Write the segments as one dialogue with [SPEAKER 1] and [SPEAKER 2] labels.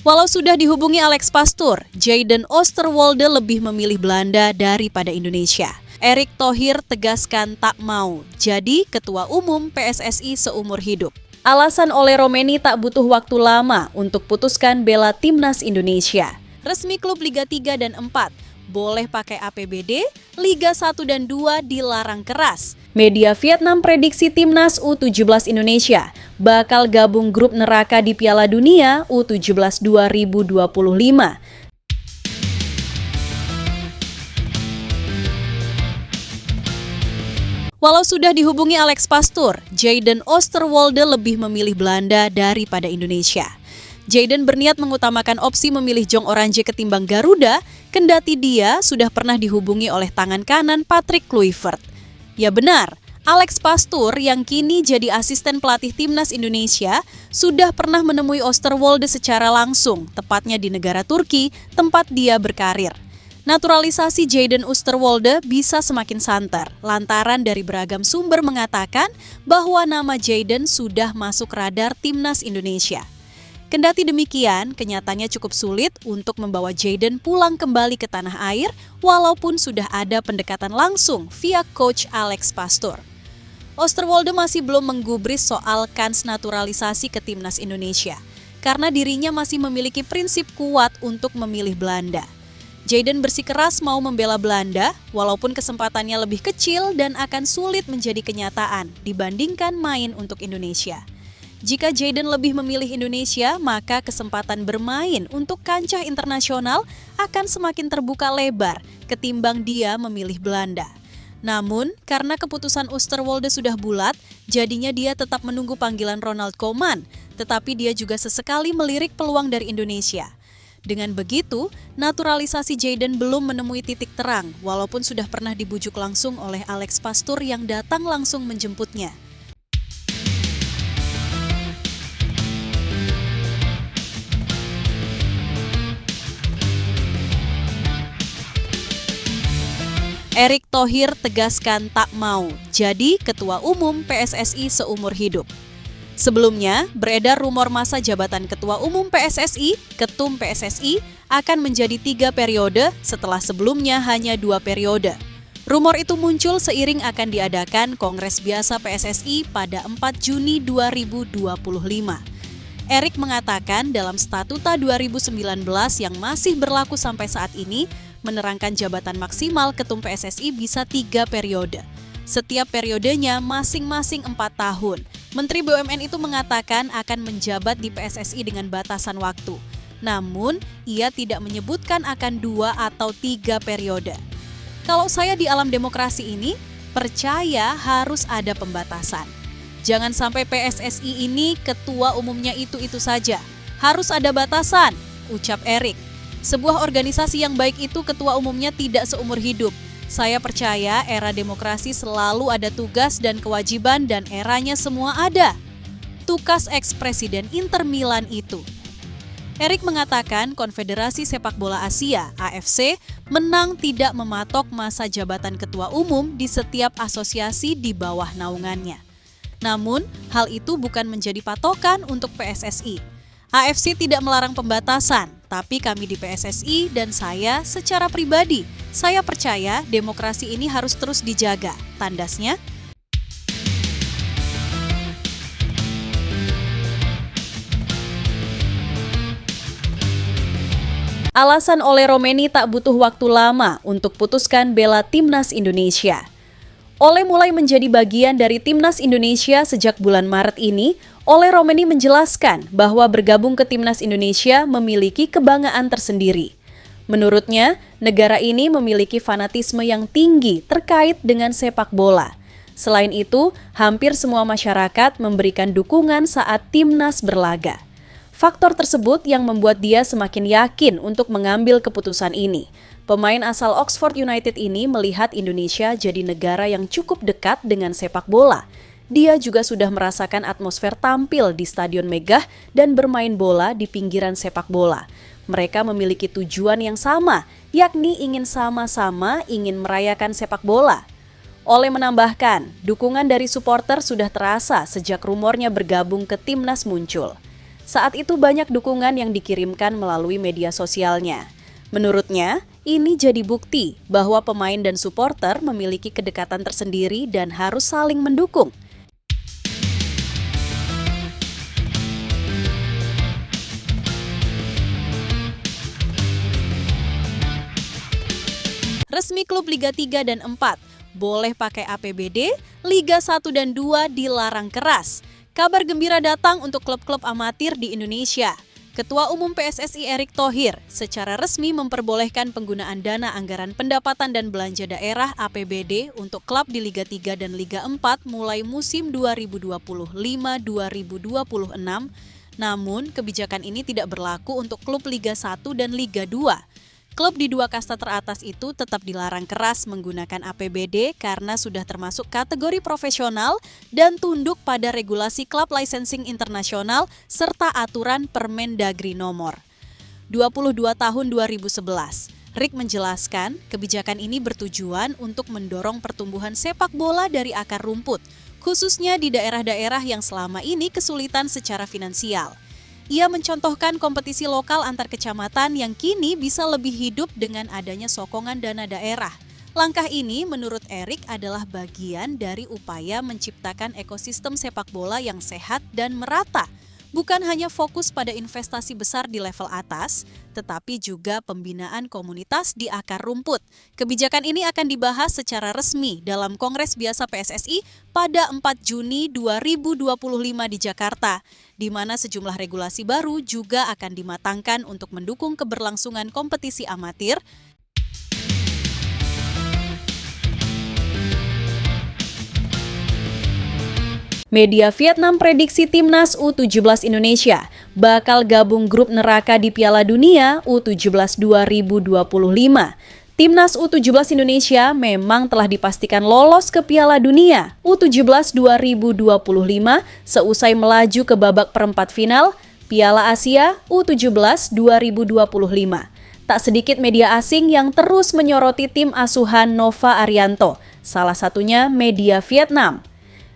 [SPEAKER 1] Walau sudah dihubungi Alex Pastoor, Jayden Oosterwolde lebih memilih Belanda daripada Indonesia. Erick Thohir tegaskan tak mau jadi ketua umum PSSI seumur hidup. Alasan oleh Romeni tak butuh waktu lama untuk putuskan bela timnas Indonesia. Resmi klub Liga 3 dan 4 boleh pakai APBD, Liga 1 dan 2 dilarang keras. Media Vietnam prediksi timnas U17 Indonesia bakal gabung grup neraka di Piala Dunia U17 2025. Walau sudah dihubungi Alex Pastoor, Jayden Oosterwolde lebih memilih Belanda daripada Indonesia. Jayden berniat mengutamakan opsi memilih Jong Oranje ketimbang Garuda, kendati dia sudah pernah dihubungi oleh tangan kanan Patrick Kluivert. Ya benar, Alex Pastoor yang kini jadi asisten pelatih timnas Indonesia sudah pernah menemui Oosterwolde secara langsung, tepatnya di negara Turki, tempat dia berkarir. Naturalisasi Jayden Oosterwolde bisa semakin santer, lantaran dari beragam sumber mengatakan bahwa nama Jayden sudah masuk radar timnas Indonesia. Kendati demikian, kenyataannya cukup sulit untuk membawa Jayden pulang kembali ke tanah air walaupun sudah ada pendekatan langsung via coach Alex Pastoor. Oosterwolde masih belum menggubris soal kans naturalisasi ke timnas Indonesia karena dirinya masih memiliki prinsip kuat untuk memilih Belanda. Jayden bersikeras mau membela Belanda walaupun kesempatannya lebih kecil dan akan sulit menjadi kenyataan dibandingkan main untuk Indonesia. Jika Jayden lebih memilih Indonesia, maka kesempatan bermain untuk kancah internasional akan semakin terbuka lebar ketimbang dia memilih Belanda. Namun, karena keputusan Oosterwolde sudah bulat, jadinya dia tetap menunggu panggilan Ronald Koeman, tetapi dia juga sesekali melirik peluang dari Indonesia. Dengan begitu, naturalisasi Jayden belum menemui titik terang, walaupun sudah pernah dibujuk langsung oleh Alex Pastoor yang datang langsung menjemputnya. Erick Thohir tegaskan tak mau jadi ketua umum PSSI seumur hidup. Sebelumnya, beredar rumor masa jabatan ketua umum PSSI, ketum PSSI, akan menjadi 3 periode setelah sebelumnya hanya 2 periode. Rumor itu muncul seiring akan diadakan Kongres Biasa PSSI pada 4 Juni 2025. Erick mengatakan dalam Statuta 2019 yang masih berlaku sampai saat ini, menerangkan jabatan maksimal ketum PSSI bisa 3 periode. Setiap periodenya masing-masing 4 tahun. Menteri BUMN itu mengatakan akan menjabat di PSSI dengan batasan waktu. Namun, ia tidak menyebutkan akan 2 atau 3 periode. Kalau saya di alam demokrasi ini, percaya harus ada pembatasan. Jangan sampai PSSI ini ketua umumnya itu-itu saja. Harus ada batasan, ucap Erick. Sebuah organisasi yang baik itu ketua umumnya tidak seumur hidup. Saya percaya era demokrasi selalu ada tugas dan kewajiban dan eranya semua ada. Tukas ex-presiden Inter Milan itu. Erick mengatakan Konfederasi Sepak Bola Asia (AFC) menang tidak mematok masa jabatan ketua umum di setiap asosiasi di bawah naungannya. Namun, hal itu bukan menjadi patokan untuk PSSI. AFC tidak melarang pembatasan, tapi kami di PSSI dan saya secara pribadi, saya percaya demokrasi ini harus terus dijaga, tandasnya. Alasan oleh Romeni tak butuh waktu lama untuk putuskan bela timnas Indonesia. Ole mulai menjadi bagian dari timnas Indonesia sejak bulan Maret ini, Ole Romeni menjelaskan bahwa bergabung ke timnas Indonesia memiliki kebanggaan tersendiri. Menurutnya, negara ini memiliki fanatisme yang tinggi terkait dengan sepak bola. Selain itu, hampir semua masyarakat memberikan dukungan saat timnas berlaga. Faktor tersebut yang membuat dia semakin yakin untuk mengambil keputusan ini. Pemain asal Oxford United ini melihat Indonesia jadi negara yang cukup dekat dengan sepak bola. Dia juga sudah merasakan atmosfer tampil di Stadion Megah dan bermain bola di pinggiran sepak bola. Mereka memiliki tujuan yang sama, yakni ingin sama-sama ingin merayakan sepak bola. Ole menambahkan, dukungan dari supporter sudah terasa sejak rumornya bergabung ke timnas muncul. Saat itu banyak dukungan yang dikirimkan melalui media sosialnya. Menurutnya, ini jadi bukti bahwa pemain dan supporter memiliki kedekatan tersendiri dan harus saling mendukung. Resmi klub Liga 3 dan 4, boleh pakai APBD, Liga 1 dan 2 dilarang keras. Kabar gembira datang untuk klub-klub amatir di Indonesia. Ketua Umum PSSI Erick Thohir secara resmi memperbolehkan penggunaan dana anggaran pendapatan dan belanja daerah APBD untuk klub di Liga 3 dan Liga 4 mulai musim 2025-2026. Namun, kebijakan ini tidak berlaku untuk klub Liga 1 dan Liga 2. Klub di dua kasta teratas itu tetap dilarang keras menggunakan APBD karena sudah termasuk kategori profesional dan tunduk pada regulasi klub licensing internasional serta aturan Permendagri nomor 22 tahun 2011. Rick menjelaskan, kebijakan ini bertujuan untuk mendorong pertumbuhan sepak bola dari akar rumput, khususnya di daerah-daerah yang selama ini kesulitan secara finansial. Ia mencontohkan kompetisi lokal antar kecamatan yang kini bisa lebih hidup dengan adanya sokongan dana daerah. Langkah ini menurut Erick adalah bagian dari upaya menciptakan ekosistem sepak bola yang sehat dan merata. Bukan hanya fokus pada investasi besar di level atas, tetapi juga pembinaan komunitas di akar rumput. Kebijakan ini akan dibahas secara resmi dalam Kongres Biasa PSSI pada 4 Juni 2025 di Jakarta, di mana sejumlah regulasi baru juga akan dimatangkan untuk mendukung keberlangsungan kompetisi amatir. Media Vietnam prediksi Timnas U17 Indonesia bakal gabung grup neraka di Piala Dunia U17 2025. Timnas U17 Indonesia memang telah dipastikan lolos ke Piala Dunia U17 2025 seusai melaju ke babak perempat final Piala Asia U17 2025. Tak sedikit media asing yang terus menyoroti tim asuhan Nova Arianto, salah satunya media Vietnam.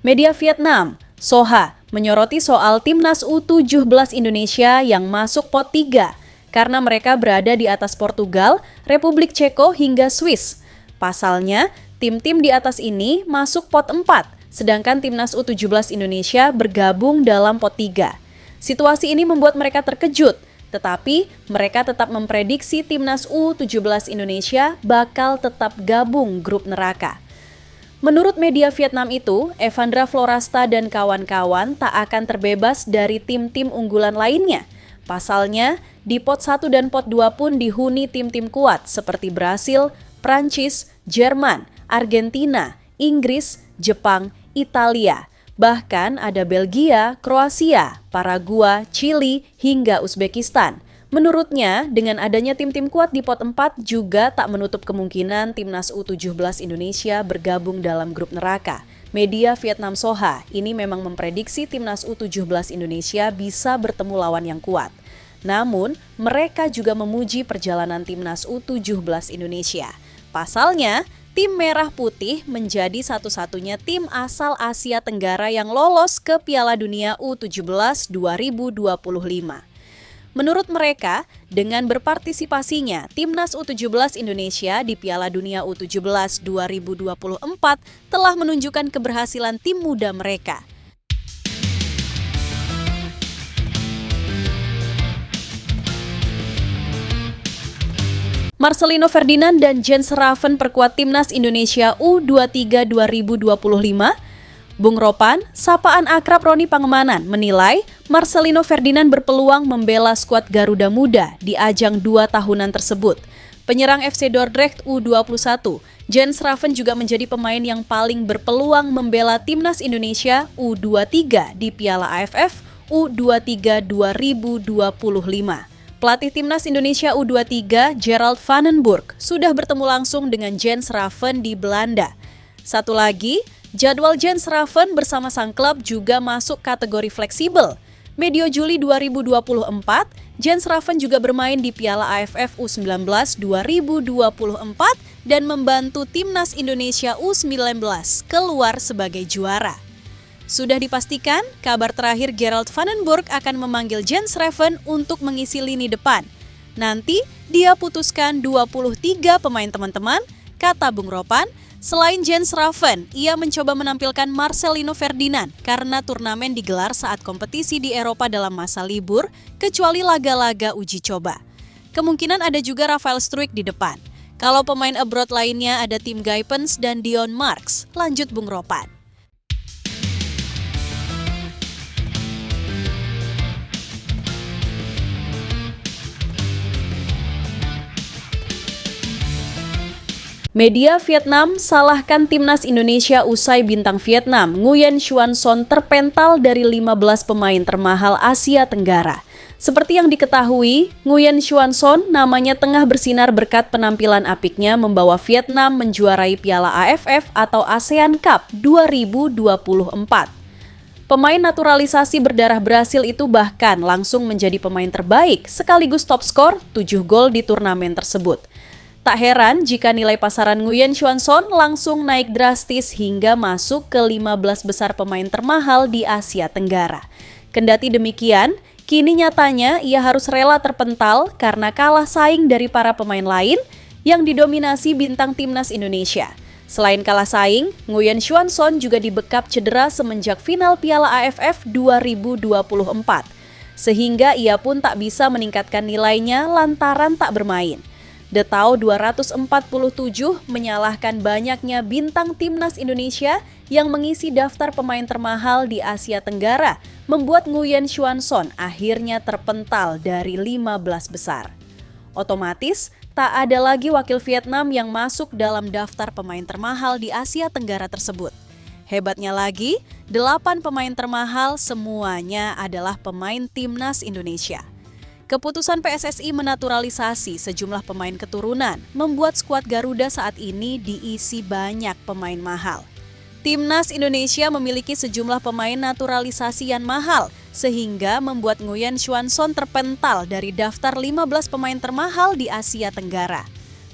[SPEAKER 1] Media Vietnam, Soha, menyoroti soal Timnas U17 Indonesia yang masuk pot 3 karena mereka berada di atas Portugal, Republik Ceko hingga Swiss. Pasalnya, tim-tim di atas ini masuk pot 4, sedangkan Timnas U17 Indonesia bergabung dalam pot 3. Situasi ini membuat mereka terkejut, tetapi mereka tetap memprediksi Timnas U17 Indonesia bakal tetap gabung grup neraka. Menurut media Vietnam itu, Evandra Florasta dan kawan-kawan tak akan terbebas dari tim-tim unggulan lainnya. Pasalnya, di pot 1 dan pot 2 pun dihuni tim-tim kuat seperti Brasil, Prancis, Jerman, Argentina, Inggris, Jepang, Italia. Bahkan ada Belgia, Kroasia, Paraguay, Chili, hingga Uzbekistan. Menurutnya, dengan adanya tim-tim kuat di pot 4 juga tak menutup kemungkinan Timnas U17 Indonesia bergabung dalam grup neraka. Media Vietnam Soha ini memang memprediksi Timnas U17 Indonesia bisa bertemu lawan yang kuat. Namun, mereka juga memuji perjalanan Timnas U17 Indonesia. Pasalnya, tim Merah Putih menjadi satu-satunya tim asal Asia Tenggara yang lolos ke Piala Dunia U17 2025. Menurut mereka, dengan berpartisipasinya, Timnas U17 Indonesia di Piala Dunia U17 2024 telah menunjukkan keberhasilan tim muda mereka. Marcelino Ferdinand dan Jens Raven perkuat Timnas Indonesia U23 2025. Bung Ropan, sapaan akrab Roni Pangemanan, menilai Marcelino Ferdinand berpeluang membela skuad Garuda Muda di ajang 2 tahunan tersebut. Penyerang FC Dordrecht U21, Jens Raven juga menjadi pemain yang paling berpeluang membela Timnas Indonesia U23 di Piala AFF U23 2025. Pelatih Timnas Indonesia U23, Gerald Vanenburg, sudah bertemu langsung dengan Jens Raven di Belanda. Satu lagi, jadwal Jens Raven bersama sang klub juga masuk kategori fleksibel. Medio Juli 2024, Jens Raven juga bermain di Piala AFF U19 2024 dan membantu Timnas Indonesia U19 keluar sebagai juara. Sudah dipastikan, kabar terakhir Gerald Vandenberg akan memanggil Jens Schreven untuk mengisi lini depan. Nanti dia putuskan 23 pemain teman-teman, kata Bung Ropan. Selain Jens Schreven, ia mencoba menampilkan Marcelino Ferdinand karena turnamen digelar saat kompetisi di Eropa dalam masa libur, kecuali laga-laga uji coba. Kemungkinan ada juga Rafael Struijk di depan. Kalau pemain abroad lainnya ada Tim Guypens dan Dion Marks, lanjut Bung Ropan. Media Vietnam salahkan timnas Indonesia usai bintang Vietnam Nguyen Xuan Son terpental dari 15 pemain termahal Asia Tenggara. Seperti yang diketahui, Nguyen Xuan Son namanya tengah bersinar berkat penampilan apiknya membawa Vietnam menjuarai Piala AFF atau ASEAN Cup 2024. Pemain naturalisasi berdarah Brasil itu bahkan langsung menjadi pemain terbaik sekaligus top skor 7 gol di turnamen tersebut. Tak heran jika nilai pasaran Nguyen Xuan Son langsung naik drastis hingga masuk ke 15 besar pemain termahal di Asia Tenggara. Kendati demikian, kini nyatanya ia harus rela terpental karena kalah saing dari para pemain lain yang didominasi bintang timnas Indonesia. Selain kalah saing, Nguyen Xuan Son juga dibekap cedera semenjak final Piala AFF 2024. Sehingga ia pun tak bisa meningkatkan nilainya lantaran tak bermain. The Tao 247 menyalahkan banyaknya bintang timnas Indonesia yang mengisi daftar pemain termahal di Asia Tenggara, membuat Nguyen Xuan Son akhirnya terpental dari 15 besar. Otomatis, tak ada lagi wakil Vietnam yang masuk dalam daftar pemain termahal di Asia Tenggara tersebut. Hebatnya lagi, 8 pemain termahal semuanya adalah pemain timnas Indonesia. Keputusan PSSI menaturalisasi sejumlah pemain keturunan membuat skuad Garuda saat ini diisi banyak pemain mahal. Timnas Indonesia memiliki sejumlah pemain naturalisasi yang mahal, sehingga membuat Nguyen Xuan Son terpental dari daftar 15 pemain termahal di Asia Tenggara.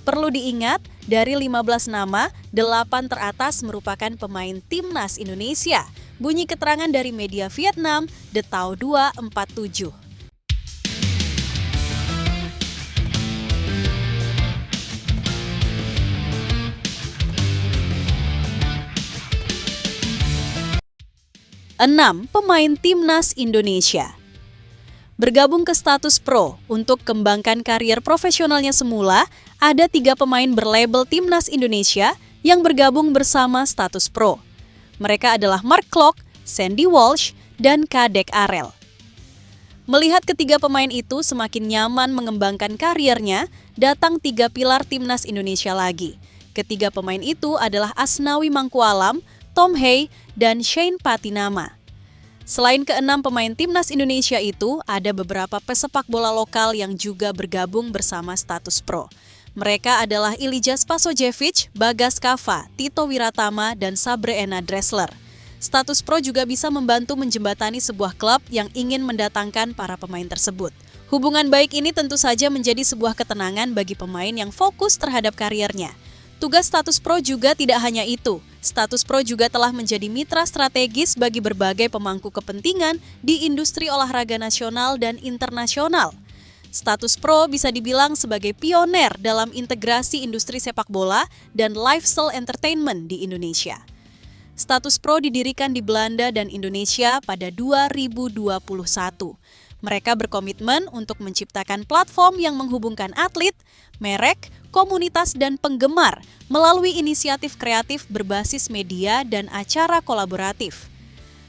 [SPEAKER 1] Perlu diingat, dari 15 nama, 8 teratas merupakan pemain Timnas Indonesia. Bunyi keterangan dari media Vietnam, The Tao 247. Enam pemain Timnas Indonesia bergabung ke status pro untuk kembangkan karier profesionalnya semula. Ada 3 pemain berlabel Timnas Indonesia yang bergabung bersama status pro. Mereka adalah Mark Klok, Sandy Walsh, dan Kadek Arel. Melihat ketiga pemain itu semakin nyaman mengembangkan kariernya, datang 3 pilar Timnas Indonesia lagi. Ketiga pemain itu adalah Asnawi Mangkualam, Tom Hey, dan Shane Patinama. Selain ke-6 pemain Timnas Indonesia itu, ada beberapa pesepak bola lokal yang juga bergabung bersama status pro. Mereka adalah Ilija Spasojevic, Bagas Kava, Tito Wiratama, dan Sabre Ena Dressler. Status pro juga bisa membantu menjembatani sebuah klub yang ingin mendatangkan para pemain tersebut. Hubungan baik ini tentu saja menjadi sebuah ketenangan bagi pemain yang fokus terhadap kariernya. Tugas status pro juga tidak hanya itu. Status pro juga telah menjadi mitra strategis bagi berbagai pemangku kepentingan di industri olahraga nasional dan internasional. Status pro bisa dibilang sebagai pioner dalam integrasi industri sepak bola dan lifestyle entertainment di Indonesia. Status pro didirikan di Belanda dan Indonesia pada 2021. Mereka berkomitmen untuk menciptakan platform yang menghubungkan atlet, merek, komunitas, dan penggemar melalui inisiatif kreatif berbasis media dan acara kolaboratif.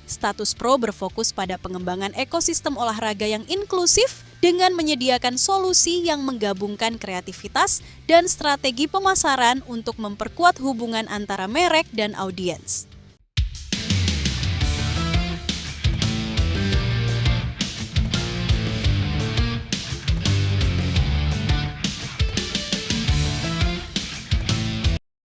[SPEAKER 1] Status Pro berfokus pada pengembangan ekosistem olahraga yang inklusif dengan menyediakan solusi yang menggabungkan kreativitas dan strategi pemasaran untuk memperkuat hubungan antara merek dan audiens.